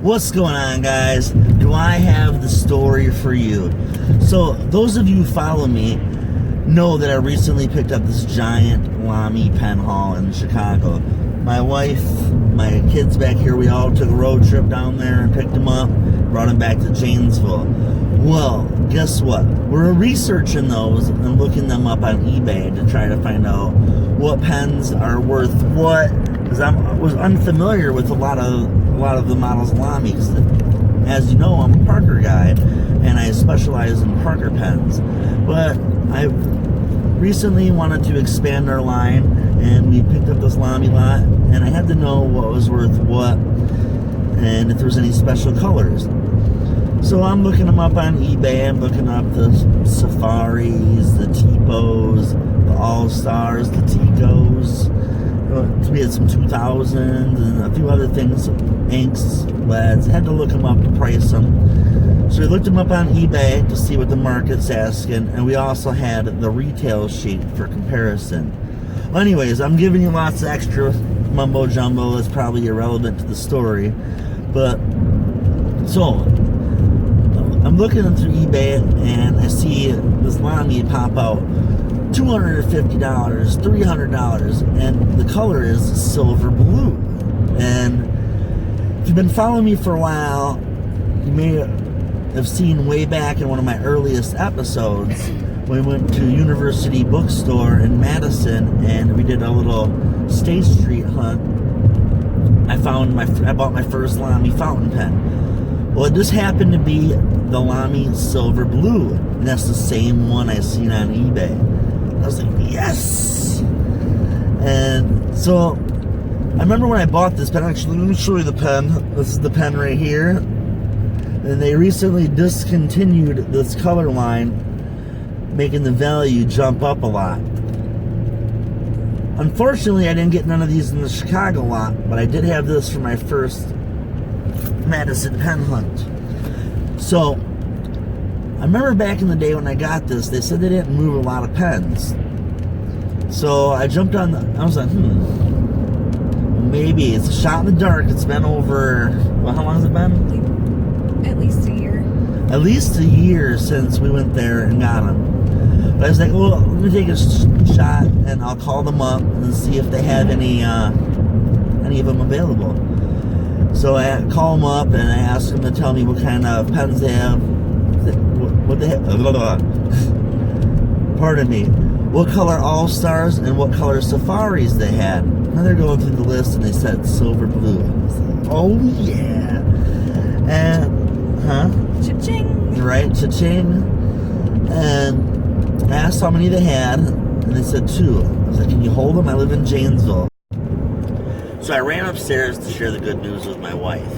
What's going on, guys? Do I have the story for you? So those of you who follow me know that I recently picked up this giant Lamy pen haul in Chicago. My wife, my kids back here, we all took a road trip down there and picked them up, brought them back to Janesville. Well, guess what? We're researching those and looking them up on eBay to try to find out what pens are worth what, because I was unfamiliar with a lot of the models of Lamy. As you know, I'm a Parker guy and I specialize in Parker pens, but I recently wanted to expand our line and we picked up this Lamy lot, and I had to know what was worth what and if there was any special colors. So I'm looking them up on eBay. I'm looking up the Safaris, the Tipos, the All-Stars, the Ticos. We had some 2000s and a few other things, inks, leads. Had to look them up to price them. So we looked them up on eBay to see what the market's asking, and we also had the retail sheet for comparison. Well, anyways, I'm giving you lots of extra mumbo jumbo that's probably irrelevant to the story, but so I'm looking through eBay and I see this Lamy pop out $250, $300, and the color is silver blue. And if you've been following me for a while, you may have seen way back in one of my earliest episodes when we went to University Bookstore in Madison and we did a little State Street hunt. I bought my first Lamy fountain pen. Well, it just happened to be the Lamy silver blue, and that's the same one I seen on eBay. I was like, yes! And so I remember when I bought this pen. Actually, let me show you the pen. This is the pen right here. And they recently discontinued this color line, making the value jump up a lot. Unfortunately, I didn't get none of these in the Chicago lot, but I did have this for my first Madison pen hunt. So I remember back in the day when I got this, they said they didn't move a lot of pens. So I jumped on I was like, maybe it's a shot in the dark. It's been over, well, how long has it been? At least a year. At least a year since we went there and got them. But I was like, well, let me take a shot and I'll call them up and see if they have any of them available. So I call them up and I ask them to tell me what kind of pens they have. What they have. Pardon me. What color All-Stars and what color Safaris they had. And they're going through the list and they said silver blue. I was like, oh yeah. And, Cha-ching. Right, cha-ching. And I asked how many they had, and they said 2. I was like, can you hold them? I live in Janesville. So I ran upstairs to share the good news with my wife.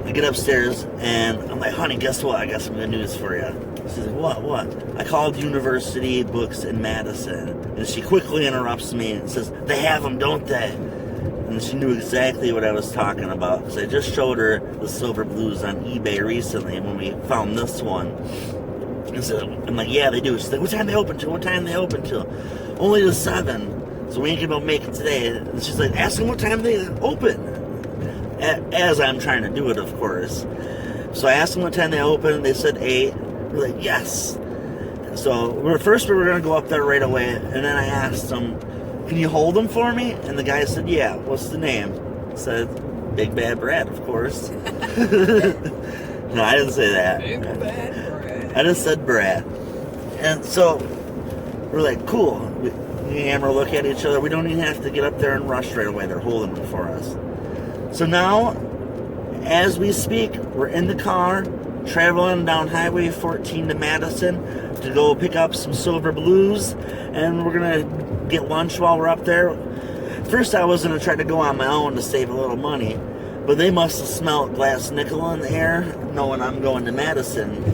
I get upstairs, and I'm like, honey, guess what? I got some good news for you. She's like, what? I called University Books in Madison, and she quickly interrupts me and says, they have them, don't they? And she knew exactly what I was talking about, because I just showed her the silver blues on eBay recently when we found this one. And so I'm like, yeah, they do. She's like, what time they open till? What time they open till? Only till 7. So we ain't gonna make it today. And she's like, ask them what time they open. As I'm trying to do it, of course. So I asked them what time they open. They said 8. We're like, yes. So we were gonna go up there right away. And then I asked them, can you hold them for me? And the guy said, yeah. What's the name? I said, Big Bad Brad, of course. No, I didn't say that. Big Bad Brad. I just said Brad. And so we're like, cool. We hammer look at each other. We don't even have to get up there and rush right away. They're holding them for us. So now, as we speak, we're in the car, traveling down Highway 14 to Madison to go pick up some silver blues, and we're going to get lunch while we're up there. First, I was going to try to go on my own to save a little money, but they must have smelled glass nickel in the air, knowing I'm going to Madison.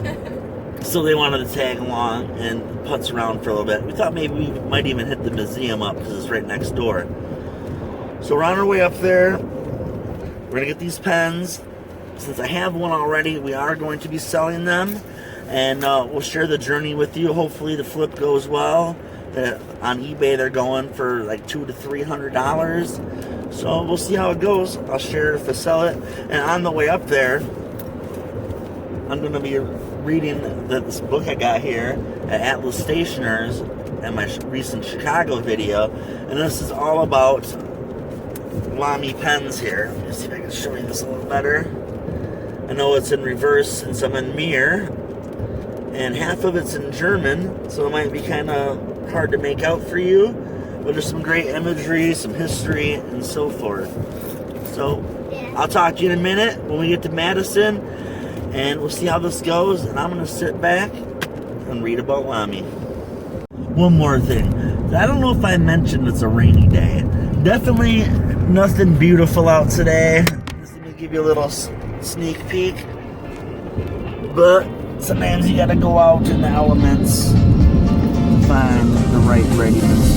So they wanted to tag along and putz around for a little bit. We thought maybe we might even hit the museum up because it's right next door. So we're on our way up there. We're going to get these pens. Since I have one already, we are going to be selling them. And we'll share the journey with you. Hopefully the flip goes well. On eBay, they're going for like $200 to $300. So we'll see how it goes. I'll share it if I sell it. And on the way up there, I'm going to be reading this book I got here at Atlas Stationers and my recent Chicago video. And this is all about Lamy pens here. Let me see if I can show you this a little better. I know it's in reverse and some in mirror. And half of it's in German, so it might be kind of hard to make out for you. But there's some great imagery, some history, and so forth. So I'll talk to you in a minute when we get to Madison, and we'll see how this goes. And I'm going to sit back and read about Lamy. One more thing. I don't know if I mentioned it's a rainy day. Definitely nothing beautiful out today. Just let me give you a little sneak peek. But sometimes you got to go out in the elements to find the right readiness.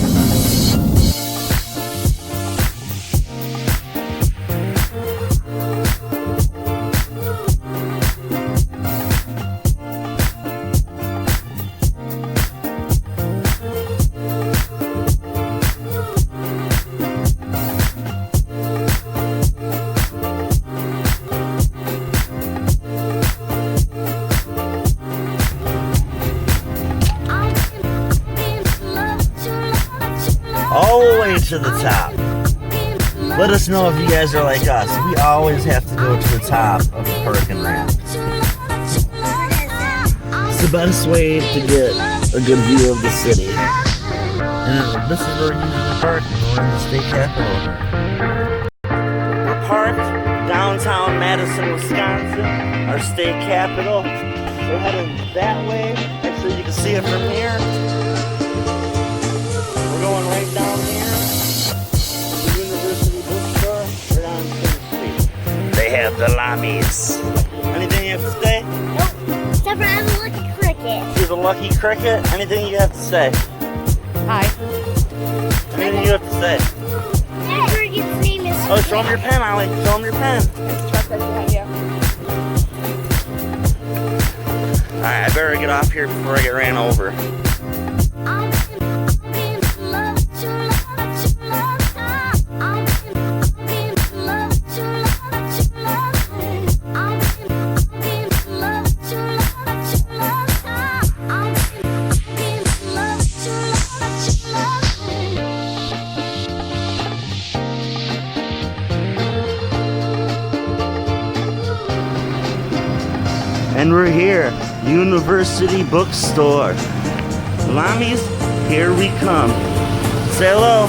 All the way to the top. Let us know if you guys are like us. We always have to go to the top of the parking ramp. It's the best way to get a good view of the city. And this is where we usually park. We're in the state capital. We're parked downtown Madison, Wisconsin, our state capital. We're heading that way. Actually, you can see it from here. Going right down here, the University Bookstore, right on 10th Street. They have the Lamys. Anything you have to say? Nope, except for I have a lucky cricket. She's a lucky cricket. Anything you have to say? Hi. Anything you have to say? That cricket's name is... Oh, show them your pen, Ollie. Show them your pen. Truck right behind you. Alright, I better get off here before I get ran over. And we're here, University Bookstore. Lamys, here we come. Say hello.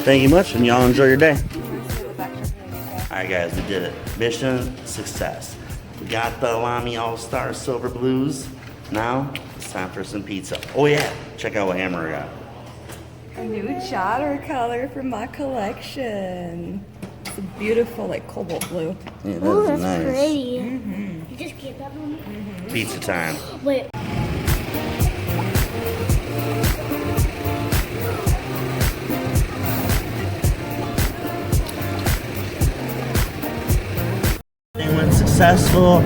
Thank you much, and y'all enjoy your day. Alright guys, we did it. Mission success. We got the Lamy All-Star Silver Blues. Now, it's time for some pizza. Oh yeah, check out what Hammer got. A new jotter color from my collection. It's a beautiful, like, cobalt blue. Yeah, that's Ooh, that's nice. pretty. You just get that one? Pizza time. Wait. It went successful.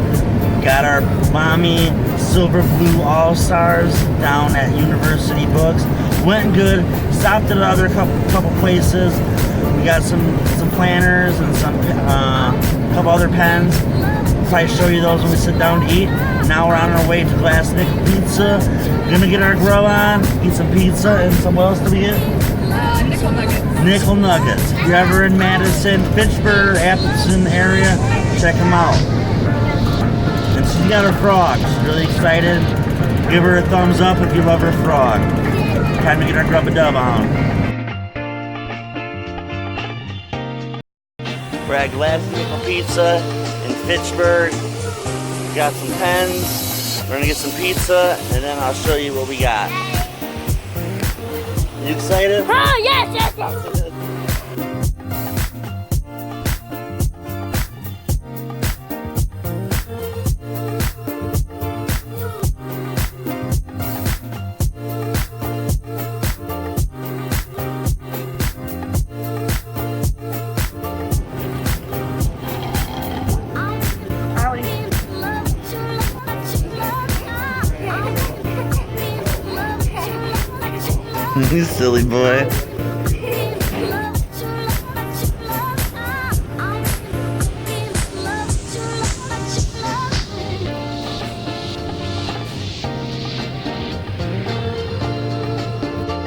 Got our Lamy Silver Blue All-Stars down at University Books. Went good. Stopped at other couple places. We got some planners and some couple other pens. Probably show you those when we sit down to eat. Now we're on our way to Glass Nickel Pizza. Gonna get our grill on, eat some pizza, and what else do we get? Nickel nuggets. Nickel Nuggets. If you're ever in Madison, Fitchburg, Appleton area, check them out. And she's got her frog. She's really excited. Give her a thumbs up if you love her frog. Time to get our grub-a-dub on. We're at Glass Nickel Pizza in Fitchburg. We got some pens. We're gonna get some pizza, and then I'll show you what we got. You excited? Oh, yes, yes, yes. You silly boy.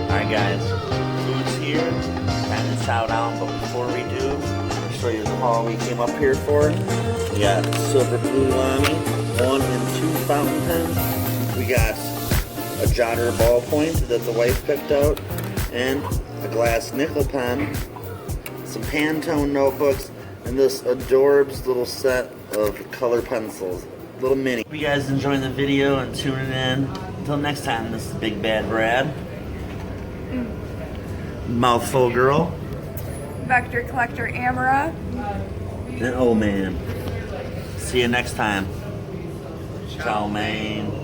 Alright guys, food's here. Time to chow down, but before we do, I'll show you the haul we came up here for. We got silver blue lami, 1 and 2 fountain pens. We got a Jotter ballpoint that the wife picked out, and a glass nickel pen, some Pantone notebooks, and this adorbs little set of color pencils. Little mini. Hope you guys enjoying the video and tuning in. Until next time, this is Big Bad Brad. Mouthful Girl. Vector Collector Amara. And oh man. See you next time. Ciao, man.